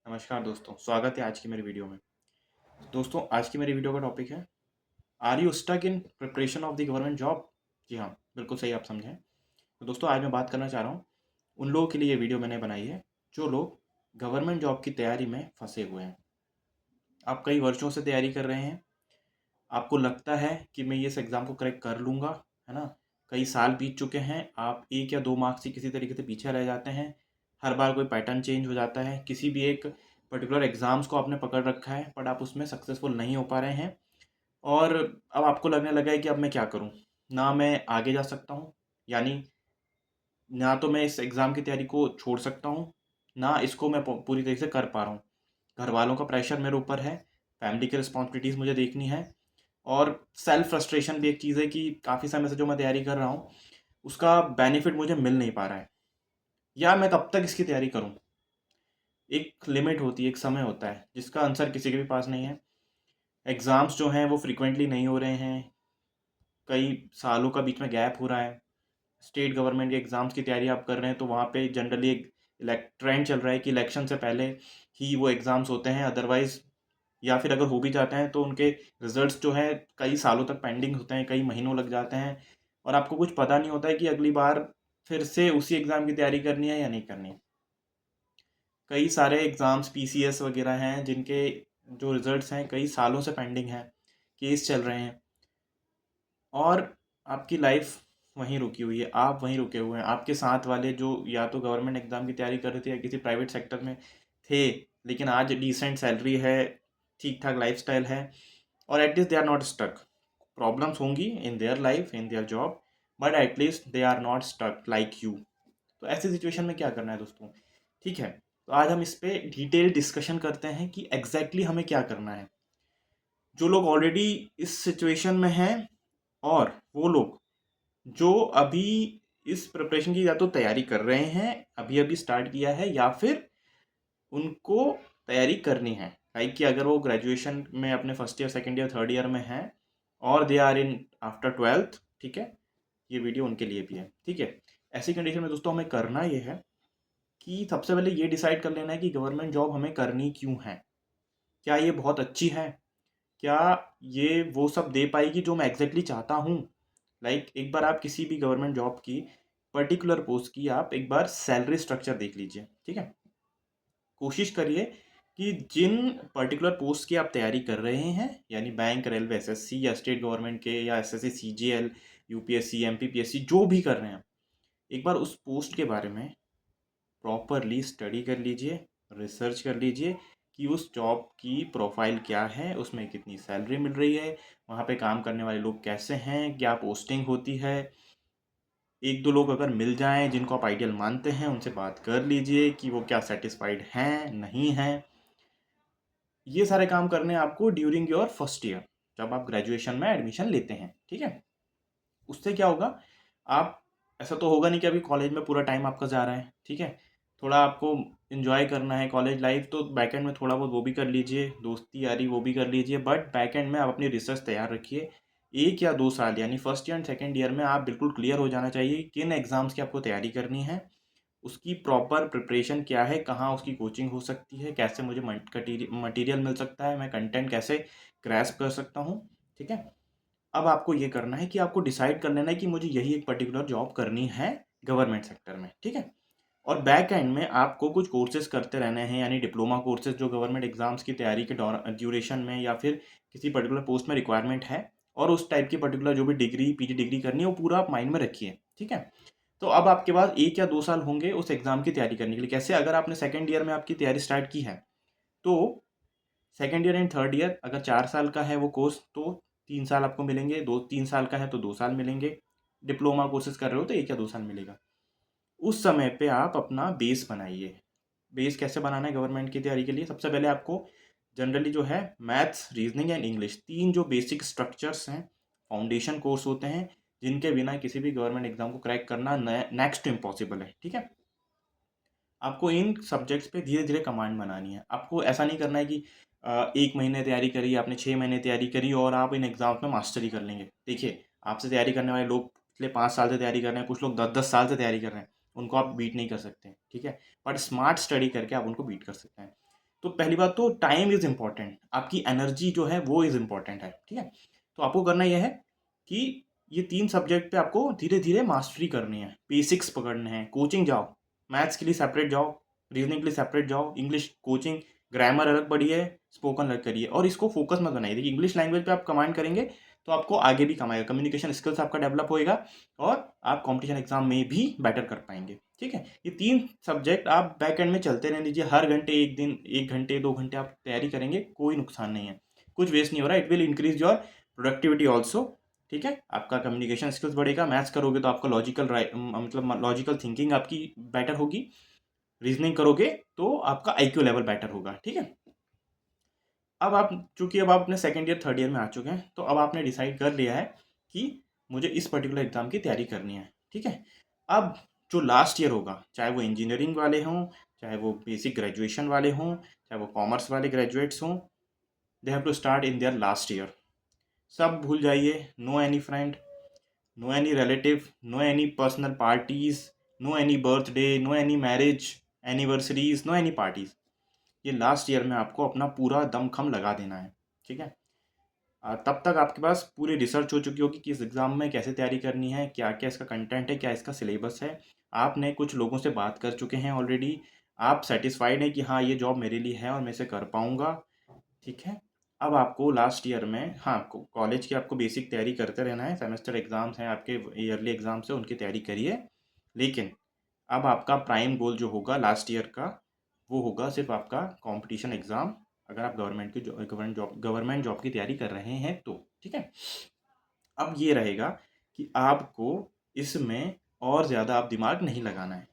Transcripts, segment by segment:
नमस्कार दोस्तों, स्वागत है आज की मेरी वीडियो में। दोस्तों, आज की मेरी वीडियो का टॉपिक है, are you stuck in preparation of the government job? जी हाँ, बिल्कुल सही आप समझें। तो दोस्तों, आज मैं बात करना चाह रहा हूँ उन लोगों के लिए ये वीडियो मैंने बनाई है जो लोग गवर्नमेंट जॉब की तैयारी में फंसे हुए हैं। आप कई वर्षों से तैयारी कर रहे हैं, आपको लगता है कि मैं ये इस एग्ज़ाम को क्रैक कर लूँगा, है ना? कई साल बीत चुके हैं, आप 1 या 2 मार्क्स से किसी तरीके से पीछे रह जाते हैं। हर बार कोई पैटर्न चेंज हो जाता है, किसी भी एक पर्टिकुलर एग्ज़ाम्स को आपने पकड़ रखा है, बट आप उसमें सक्सेसफुल नहीं हो पा रहे हैं और अब आपको लगने लगा है कि अब मैं क्या करूँ? ना मैं आगे जा सकता हूँ, यानी ना तो मैं इस एग्ज़ाम की तैयारी को छोड़ सकता हूँ, ना इसको मैं पूरी तरीके से कर पा रहा हूँ। घरवालों का प्रेशर मेरे ऊपर है, फैमिली की रिस्पॉन्सिबिलिटीज़ मुझे देखनी है और सेल्फ फ्रस्ट्रेशन भी एक चीज़ है कि काफ़ी समय से जो मैं तैयारी कर रहा हूँ, उसका बेनिफिट मुझे मिल नहीं पा रहा है, या मैं कब तक इसकी तैयारी करूँ? एक लिमिट होती है, एक समय होता है, जिसका आंसर किसी के भी पास नहीं है। एग्ज़ाम्स जो हैं वो फ्रीक्वेंटली नहीं हो रहे हैं, कई सालों का बीच में गैप हो रहा है। स्टेट गवर्नमेंट के एग्ज़ाम्स की तैयारी आप कर रहे हैं तो वहाँ पे जनरली एक ट्रेंड चल रहा है कि इलेक्शन से पहले ही वो एग्ज़ाम्स होते हैं, अदरवाइज़ या फिर अगर हो भी जाते हैं तो उनके रिजल्ट्स जो हैं कई सालों तक पेंडिंग होते हैं, कई महीनों लग जाते हैं और आपको कुछ पता नहीं होता है कि अगली बार फिर से उसी एग्ज़ाम की तैयारी करनी है या नहीं करनी। कई सारे एग्ज़ाम्स पीसीएस वगैरह हैं जिनके जो रिजल्ट्स हैं कई सालों से पेंडिंग हैं, केस चल रहे हैं और आपकी लाइफ वहीं रुकी हुई है, आप वहीं रुके हुए हैं। आपके साथ वाले जो या तो गवर्नमेंट एग्ज़ाम की तैयारी कर रहे थे या किसी प्राइवेट सेक्टर में थे, लेकिन आज डिसेंट सैलरी है, ठीक ठाक लाइफस्टाइल है और at least they are not stuck. Problems होंगी in their life, in their job, but at least they are not stuck like you. तो ऐसी सिचुएशन में क्या करना है दोस्तों? ठीक है, तो आज हम इस पे डिटेल डिस्कशन करते हैं कि एग्जैक्टली हमें क्या करना है। जो लोग ऑलरेडी इस सिचुएशन में हैं और वो लोग जो अभी इस प्रिपरेशन की या तो तैयारी कर रहे हैं, अभी अभी स्टार्ट किया है, या फिर उनको तैयारी करनी है, लाइक कि अगर वो ग्रेजुएशन में अपने first year, second year, third year में हैं और they are in after twelfth, ठीक है, ये वीडियो उनके लिए भी है। ठीक है, ऐसी कंडीशन में दोस्तों हमें करना ये है कि सबसे पहले ये डिसाइड कर लेना है कि गवर्नमेंट जॉब हमें करनी क्यों है। क्या ये बहुत अच्छी है? क्या ये वो सब दे पाएगी जो मैं एग्जैक्टली चाहता हूँ? लाइक एक बार आप किसी भी गवर्नमेंट जॉब की पर्टिकुलर पोस्ट की आप एक बार सैलरी स्ट्रक्चर देख लीजिए। ठीक है, कोशिश करिए कि जिन पर्टिकुलर पोस्ट की आप तैयारी कर रहे हैं, यानी बैंक, रेलवे, एसएससी या स्टेट गवर्नमेंट के या एसएससी, सीजीएल, यूपीएससी, एमपीपीएससी, जो भी कर रहे हैं, एक बार उस पोस्ट के बारे में प्रॉपरली स्टडी कर लीजिए, रिसर्च कर लीजिए कि उस जॉब की प्रोफाइल क्या है, उसमें कितनी सैलरी मिल रही है, वहाँ पे काम करने वाले लोग कैसे हैं, क्या पोस्टिंग होती है। एक दो लोग अगर मिल जाएं जिनको आप आइडियल मानते हैं, उनसे बात कर लीजिए कि वो क्या सेटिस्फाइड हैं, नहीं हैं। ये सारे काम करने हैं आपको ड्यूरिंग योर फर्स्ट ईयर, जब आप ग्रेजुएशन में एडमिशन लेते हैं। ठीक है, उससे क्या होगा, आप, ऐसा तो होगा नहीं कि अभी कॉलेज में पूरा टाइम आपका जा रहा है। ठीक है, थोड़ा आपको इन्जॉय करना है कॉलेज लाइफ, तो बैकएंड में थोड़ा बहुत वो भी कर लीजिए, दोस्ती यारी वो भी कर लीजिए, बट बैकएंड में आप अपनी रिसर्च तैयार रखिए। 1 या 2 साल यानी first year and second year में आप बिल्कुल क्लियर हो जाना चाहिए किन एग्ज़ाम्स की आपको तैयारी करनी है, उसकी प्रॉपर प्रिपरेशन क्या है, कहाँ उसकी कोचिंग हो सकती है, कैसे मुझे मटीरियल मिल सकता है, मैं कंटेंट कैसे ग्रैस्प कर सकता हूँ। ठीक है, अब आपको ये करना है कि आपको डिसाइड कर लेना है कि मुझे यही एक पर्टिकुलर जॉब करनी है गवर्नमेंट सेक्टर में। ठीक है, और बैक एंड में आपको कुछ कोर्सेज करते रहने हैं, यानी डिप्लोमा कोर्सेज जो गवर्नमेंट एग्जाम्स की तैयारी के ड्यूरेशन में या फिर किसी पर्टिकुलर पोस्ट में रिक्वायरमेंट है, और उस टाइप की पर्टिकुलर जो भी डिग्री, पीजी डिग्री करनी है, वो पूरा आप माइंड में रखिए। ठीक है, तो अब आपके पास 1 या 2 साल होंगे उस एग्ज़ाम की तैयारी करने के लिए। कैसे, अगर आपने सेकेंड ईयर में आपकी तैयारी स्टार्ट की है, तो second year and third year अगर 4 साल का है वो कोर्स, तो 3 साल आपको मिलेंगे, 2-3 साल का है तो 2 साल मिलेंगे। डिप्लोमा कोर्सेज कर रहे हो तो 1 या 2 साल मिलेगा। उस समय पे आप अपना बेस बनाइए। बेस कैसे बनाना है गवर्नमेंट की तैयारी के लिए? सबसे पहले आपको जनरली जो है मैथ्स, रीजनिंग एंड इंग्लिश, 3 जो बेसिक स्ट्रक्चर्स हैं, फाउंडेशन कोर्स होते हैं, जिनके बिना किसी भी गवर्नमेंट एग्जाम को क्रैक करना नेक्स्ट टू इम्पॉसिबल है। ठीक है, आपको इन सब्जेक्ट्स पे धीरे धीरे कमांड बनानी है। आपको ऐसा नहीं करना है कि 1 महीने तैयारी करी आपने, 6 महीने तैयारी करी और आप इन एग्जाम्स में मास्टरी कर लेंगे। देखिए, आपसे तैयारी करने वाले लोग पिछले 5 साल से तैयारी कर रहे हैं, कुछ लोग 10-10 साल से तैयारी कर रहे हैं, उनको आप बीट नहीं कर सकते। ठीक है, बट स्मार्ट स्टडी करके आप उनको बीट कर सकते हैं। तो पहली बात तो टाइम इज़ इम्पॉर्टेंट, आपकी एनर्जी जो है वो इज़ इम्पॉर्टेंट है, ठीक है। तो आपको करना यह है कि ये 3 सब्जेक्ट पे आपको धीरे-धीरे मास्टरी करनी है, बेसिक्स पकड़ने हैं, कोचिंग जाओ, मैथ्स के लिए सेपरेट जाओ, रीजनिंग के लिए सेपरेट जाओ, इंग्लिश कोचिंग, ग्रामर अलग पढ़िए, स्पोकन अलग करिए और इसको फोकस मत बनाइए। देखिए इंग्लिश लैंग्वेज पे आप कमांड करेंगे तो आपको आगे भी कमाएगा, कम्युनिकेशन स्किल्स आपका डेवलप होएगा और आप कॉम्पिटिशन एग्जाम में भी बेटर कर पाएंगे, ठीक है। ये 3 सब्जेक्ट आप बैक एंड में चलते रहने दीजिए, हर घंटे 1 दिन 1 घंटे 2 घंटे आप तैयारी करेंगे, कोई नुकसान नहीं है, कुछ वेस्ट नहीं हो रहा, it will increase your productivity also, ठीक है। आपका कम्युनिकेशन स्किल्स बढ़ेगा, मैथ्स करोगे तो आपका लॉजिकल मतलब लॉजिकल थिंकिंग आपकी बेटर होगी, रीजनिंग करोगे तो आपका आईक्यू लेवल बेटर होगा, ठीक है। अब आप चूंकि अब आप अपने सेकंड ईयर थर्ड ईयर में आ चुके हैं तो अब आपने डिसाइड कर लिया है कि मुझे इस पर्टिकुलर एग्जाम की तैयारी करनी है, ठीक है। अब जो लास्ट ईयर होगा, चाहे वो इंजीनियरिंग वाले हों, चाहे वो बेसिक ग्रेजुएशन वाले हों, चाहे वो कॉमर्स वाले ग्रेजुएट्स हों, they have to start in their last year. सब भूल जाइए, no any friend, no any relative, no any personal parties, no any birthday, no any marriage anniversaries, no any parties. ये लास्ट ईयर में आपको अपना पूरा दमखम लगा देना है, ठीक है। तब तक आपके पास पूरी रिसर्च हो चुकी होगी कि इस एग्ज़ाम में कैसे तैयारी करनी है, क्या क्या इसका कंटेंट है, क्या इसका सिलेबस है। आपने कुछ लोगों से बात कर चुके हैं ऑलरेडी, आप सेटिस्फाइड हैं कि हाँ ये जॉब मेरे लिए है और मैं इसे कर पाऊँगा, ठीक है। अब आपको लास्ट ईयर में हाँ कॉलेज की आपको बेसिक तैयारी करते रहना है, सेमेस्टर एग्ज़ाम्स हैं आपके, ईयरली एग्ज़ाम्स हैं उनकी तैयारी करिए, लेकिन अब आपका प्राइम गोल जो होगा लास्ट ईयर का वो होगा सिर्फ आपका कंपटीशन एग्ज़ाम, अगर आप गवर्नमेंट जॉब की तैयारी कर रहे हैं तो, ठीक है। अब ये रहेगा कि आपको इसमें और ज़्यादा आप दिमाग नहीं लगाना है,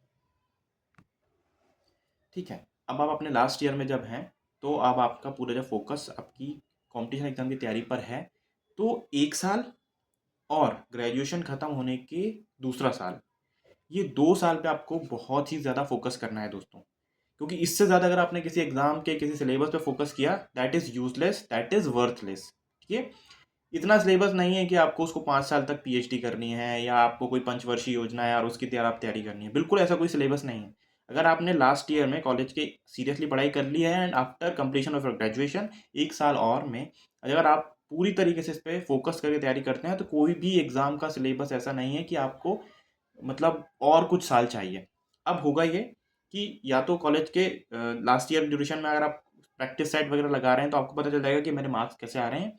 ठीक है। अब आप अपने लास्ट ईयर में जब हैं तो अब आपका पूरा जब फोकस आपकी कंपटीशन एग्ज़ाम की तैयारी पर है तो 1 साल और ग्रेजुएशन ख़त्म होने के दूसरा साल, ये 2 साल पे आपको बहुत ही ज़्यादा फोकस करना है दोस्तों, क्योंकि इससे ज़्यादा अगर आपने किसी एग्जाम के किसी सिलेबस पे फोकस किया that is useless, that is worthless, ठीक है। इतना सिलेबस नहीं है कि आपको उसको 5 साल तक पीएचडी करनी है या आपको कोई पंचवर्षीय योजना है और उसकी तैयार आप तैयारी करनी है, बिल्कुल ऐसा कोई सिलेबस नहीं है। अगर आपने लास्ट ईयर में कॉलेज के सीरियसली पढ़ाई कर ली है and after completion of your graduation 1 साल और में अगर आप पूरी तरीके से इस पर फोकस करके तैयारी करते हैं तो कोई भी एग्जाम का सिलेबस ऐसा नहीं है कि आपको मतलब और कुछ साल चाहिए। अब होगा ये कि या तो कॉलेज के लास्ट ईयर ड्यूरेशन में अगर आप प्रैक्टिस सेट वगैरह लगा रहे हैं तो आपको पता चल जाएगा कि मेरे मार्क्स कैसे आ रहे हैं,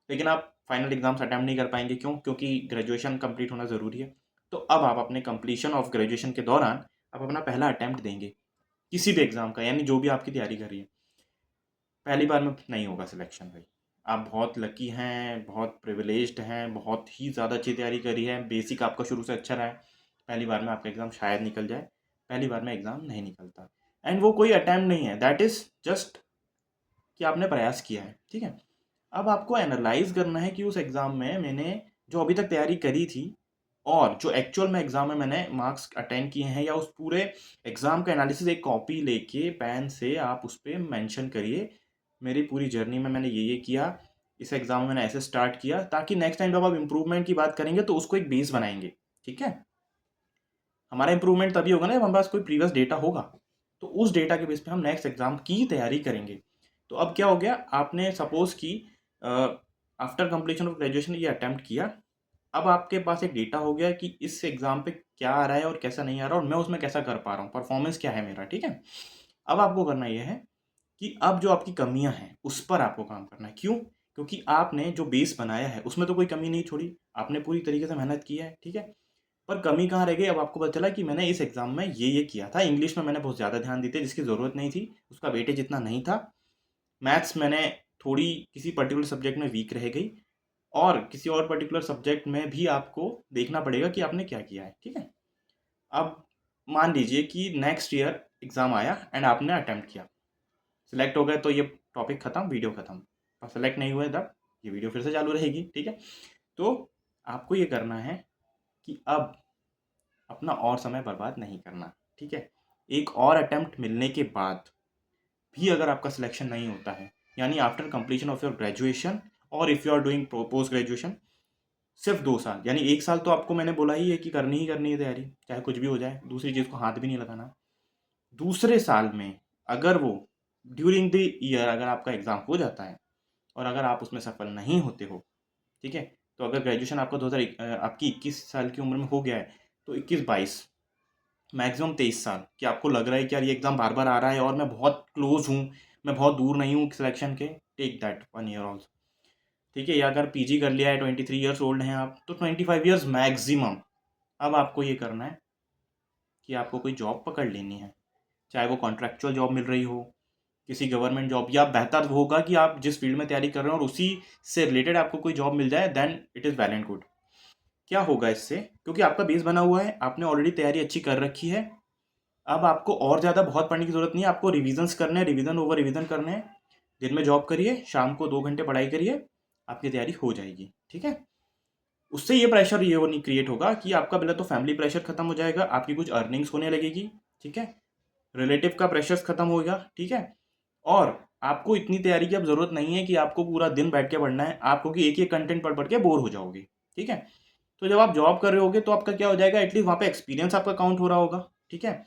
लेकिन आप फाइनल एग्जाम्स अटैम्प्ट नहीं कर पाएंगे, क्यों? क्योंकि ग्रेजुएशन कंप्लीट होना ज़रूरी है। तो अब आप अपने कंप्लीशन ऑफ ग्रेजुएशन के दौरान आप अपना पहला अटैम्प्ट देंगे किसी भी एग्ज़ाम का, यानी जो भी आपकी तैयारी कर रही है, पहली बार में नहीं होगा सिलेक्शन भाई। आप बहुत लकी हैं, बहुत प्रिविलेज्ड हैं, बहुत ही ज़्यादा अच्छी तैयारी करी है, बेसिक आपका शुरू से अच्छा रहा है, पहली बार में आपका एग्ज़ाम शायद निकल जाए, पहली बार में एग्ज़ाम नहीं निकलता। एंड वो कोई अटैम्प्ट नहीं है, दैट इज़ जस्ट कि आपने प्रयास किया है, ठीक है। अब आपको एनालाइज करना है कि उस एग्ज़ाम में मैंने जो अभी तक तैयारी करी थी और जो एक्चुअल में एग्ज़ाम में मैंने मार्क्स अटेंड किए हैं, या उस पूरे एग्ज़ाम का एनालिसिस एक कॉपी लेके पेन से आप उस पर मैंशन करिए, मेरी पूरी जर्नी में मैंने ये किया, इस एग्ज़ाम में मैंने ऐसे स्टार्ट किया, ताकि नेक्स्ट टाइम जब आप इम्प्रूवमेंट की बात करेंगे तो उसको एक बेस बनाएंगे, ठीक है। हमारा इंप्रूवमेंट तभी होगा ना जब हमारे पास कोई प्रीवियस डेटा होगा, तो उस डेटा के बेस पे हम नेक्स्ट एग्जाम की तैयारी करेंगे। तो अब क्या हो गया, आपने सपोज कि आफ्टर कंप्लीशन ऑफ ग्रेजुएशन ये अटेम्प्ट किया, अब आपके पास एक डेटा हो गया कि इस एग्जाम पे क्या आ रहा है और कैसा नहीं आ रहा और मैं उसमें कैसा कर पा रहा हूँ, परफॉर्मेंस क्या है मेरा, ठीक है। अब आपको करना यह है कि अब जो आपकी कमियां हैं उस पर आपको काम करना है, क्यों? क्योंकि आपने जो बेस बनाया है उसमें तो कोई कमी नहीं छोड़ी, आपने पूरी तरीके से मेहनत की है, ठीक है। पर कमी कहाँ रह गई, अब आपको पता चला कि मैंने इस एग्जाम में ये किया था, इंग्लिश में मैंने बहुत ज़्यादा ध्यान दी थी जिसकी ज़रूरत नहीं थी, उसका वेटेज इतना नहीं था, मैथ्स मैंने थोड़ी किसी पर्टिकुलर सब्जेक्ट में वीक रह गई, और किसी और पर्टिकुलर सब्जेक्ट में भी आपको देखना पड़ेगा कि आपने क्या किया है, ठीक है। अब मान लीजिए कि नेक्स्ट ईयर एग्ज़ाम आया एंड आपने अटेम्प्ट किया, सिलेक्ट हो गए तो ये टॉपिक ख़त्म, वीडियो ख़त्म, और सेलेक्ट नहीं हुए तब ये वीडियो फिर से चालू रहेगी, ठीक है। तो आपको ये करना है कि अब अपना और समय बर्बाद नहीं करना, ठीक है। एक और अटेम्प्ट मिलने के बाद भी अगर आपका सिलेक्शन नहीं होता है, यानी after completion of your graduation और if you are doing post graduation, सिर्फ 2 साल, यानी 1 साल तो आपको मैंने बोला ही है कि करनी ही करनी है तैयारी, चाहे कुछ भी हो जाए, दूसरी चीज़ को हाथ भी नहीं लगाना। दूसरे साल में अगर वो ड्यूरिंग द ईयर अगर आपका एग्ज़ाम हो जाता है और अगर आप उसमें सफल नहीं होते हो, ठीक है, तो अगर ग्रेजुएशन आपका 2000 आपकी 21 साल की उम्र में हो गया है, तो 21-22 मैक्सिमम 23 साल कि आपको लग रहा है कि यार ये एग्ज़ाम बार बार आ रहा है और मैं बहुत क्लोज हूँ, मैं बहुत दूर नहीं हूँ सिलेक्शन के, टेक दैट 1 ईयर ऑल्सो, ठीक है। या अगर पीजी कर लिया है, 23 ईयर्स ओल्ड हैं आप, तो 25 ईयर्स मैक्सिमम। अब आपको ये करना है कि आपको कोई जॉब पकड़ लेनी है, चाहे वो कॉन्ट्रैक्चुअल जॉब मिल रही हो, किसी गवर्नमेंट जॉब, या बेहतर होगा कि आप जिस फील्ड में तैयारी कर रहे हो और उसी से रिलेटेड आपको कोई जॉब मिल जाए, then it is well and good. क्या होगा इससे, क्योंकि आपका बेस बना हुआ है, आपने ऑलरेडी तैयारी अच्छी कर रखी है। अब आपको और ज़्यादा बहुत पढ़ने की ज़रूरत नहीं है, आपको रिविजन्स करने हैं, रिविजन ओवर रिविजन करने हैं। दिन में जॉब करिए, शाम को 2 घंटे पढ़ाई करिए, आपकी तैयारी हो जाएगी, ठीक है। उससे ये प्रेशर ये वो नहीं क्रिएट होगा कि आपका पहले तो फैमिली प्रेशर खत्म हो जाएगा, आपकी कुछ अर्निंग्स होने लगेगी, ठीक है, रिलेटिव का प्रेशर्स खत्म होगा, ठीक है। और आपको इतनी तैयारी की अब ज़रूरत नहीं है कि आपको पूरा दिन बैठ के पढ़ना है, आप क्योंकि एक ही कंटेंट पढ़ पढ़ के बोर हो जाओगे, ठीक है। तो जब आप जॉब कर रहे होगे तो आपका क्या हो जाएगा, एटलीस्ट वहाँ पे एक्सपीरियंस आपका काउंट हो रहा होगा, ठीक है।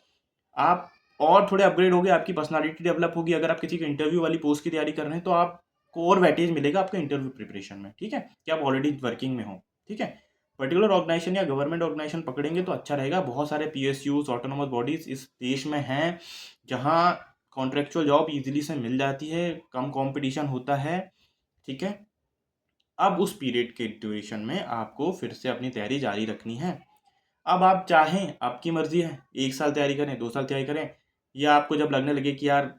आप और थोड़े अपग्रेड हो गए, आपकी पर्सनालिटी डेवलप होगी। अगर आप किसी के इंटरव्यू वाली पोस्ट की तैयारी कर रहे हैं तो आपको और वेटेज मिलेगा आपके इंटरव्यू प्रिपरेशन में, ठीक है, कि आप ऑलरेडी वर्किंग में हो, ठीक है। पर्टिकुलर ऑर्गेनाइजेशन या गवर्नमेंट ऑर्गेनाइजेशन पकड़ेंगे तो अच्छा रहेगा। बहुत सारे पीएसयूज, ऑटोनोमस बॉडीज इस देश में हैं जहाँ कॉन्ट्रेक्चुअल जॉब इजीली से मिल जाती है, कम कंपटीशन होता है, ठीक है। अब उस पीरियड के ड्यूरेशन में आपको फिर से अपनी तैयारी जारी रखनी है। अब आप चाहें, आपकी मर्जी है, 1 साल तैयारी करें, 2 साल तैयारी करें, या आपको जब लगने लगे कि यार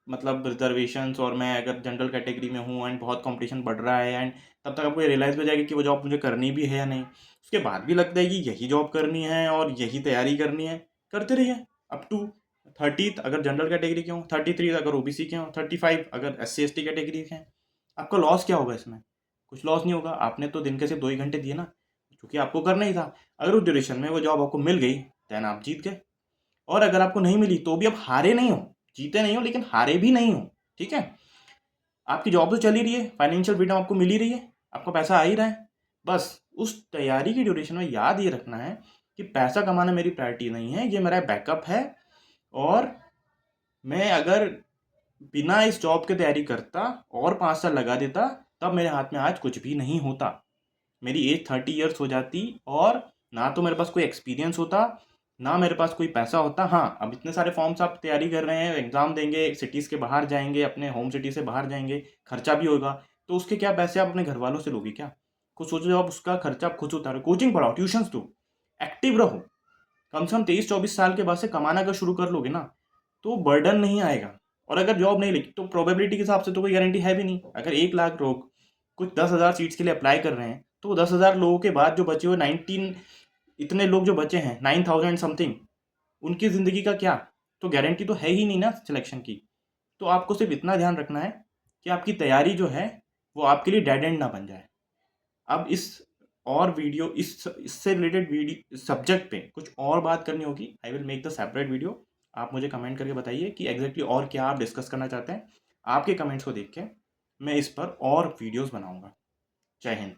मतलब रिजर्वेशंस और मैं अगर जनरल कैटेगरी में हूँ एंड बहुत कंपटीशन बढ़ रहा है, एंड तब तक आपको ये रियलाइज़ हो जाएगा कि वो जॉब मुझे करनी भी है या नहीं, उसके बाद भी लगता है कि यही जॉब करनी है और यही तैयारी करनी है, करते रहिए अप टू 30th अगर जनरल कैटेगरी के हों, 33 अगर ओबीसी के हों, 35 अगर SC ST कैटेगरी के हैं। आपका लॉस क्या होगा इसमें? कुछ लॉस नहीं होगा, आपने तो दिन के सिर्फ 2 ही घंटे दिए ना, क्योंकि आपको करना ही था। अगर उस ड्यूरेशन में वो जॉब आपको मिल गई, देन आप जीत गए। और अगर आपको नहीं मिली तो भी आप हारे नहीं हो, जीते नहीं हो लेकिन हारे भी नहीं हो, ठीक है। आपकी जॉब तो चल ही रही है, फाइनेंशियल फ्रीडम आपको मिल ही रही है, आपका पैसा आ ही रहा है। बस उस तैयारी की ड्यूरेशन में याद ये रखना है कि पैसा कमाना मेरी प्रायोरिटी नहीं है, ये मेरा बैकअप है। और मैं अगर बिना इस जॉब की तैयारी करता और 5 साल लगा देता, तब मेरे हाथ में आज कुछ भी नहीं होता। मेरी एज 30 ईयर्स हो जाती और ना तो मेरे पास कोई एक्सपीरियंस होता, ना मेरे पास कोई पैसा होता। हाँ, अब इतने सारे फॉर्म्स आप तैयारी कर रहे हैं, एग्जाम देंगे, सिटीज़ के बाहर जाएंगे, अपने होम सिटी से बाहर जाएंगे, खर्चा भी होगा, तो उसके क्या पैसे आप अपने घर वालों से लोगे क्या? कुछ सोचो, जब आप उसका खर्चा आप खुद उतारो, कोचिंग पढ़ाओ, ट्यूशन दो, एक्टिव रहो। कम से कम 23-24 साल के बाद से कमाना अगर शुरू कर लोगे ना, तो बर्डन नहीं आएगा। और अगर जॉब नहीं लगी तो प्रोबेबिलिटी के हिसाब से तो कोई गारंटी है भी नहीं। अगर 1 लाख लोग कुछ 10,000 सीट्स के लिए अप्लाई कर रहे हैं, तो 10,000 लोगों के बाद जो बचे हुए 19, इतने लोग जो बचे हैं 9,000 समथिंग, उनकी ज़िंदगी का क्या? तो गारंटी तो है ही नहीं ना सिलेक्शन की। तो आपको सिर्फ इतना ध्यान रखना है कि आपकी तैयारी जो है वो आपके लिए डेड एंड ना बन जाए। अब इस और वीडियो इससे रिलेटेड वीडियो सब्जेक्ट पे कुछ और बात करनी होगी, I will make the separate video. आप मुझे कमेंट करके बताइए कि एग्जैक्टली और क्या आप डिस्कस करना चाहते हैं। आपके कमेंट्स को देख के मैं इस पर और वीडियोस बनाऊंगा। जय हिंद।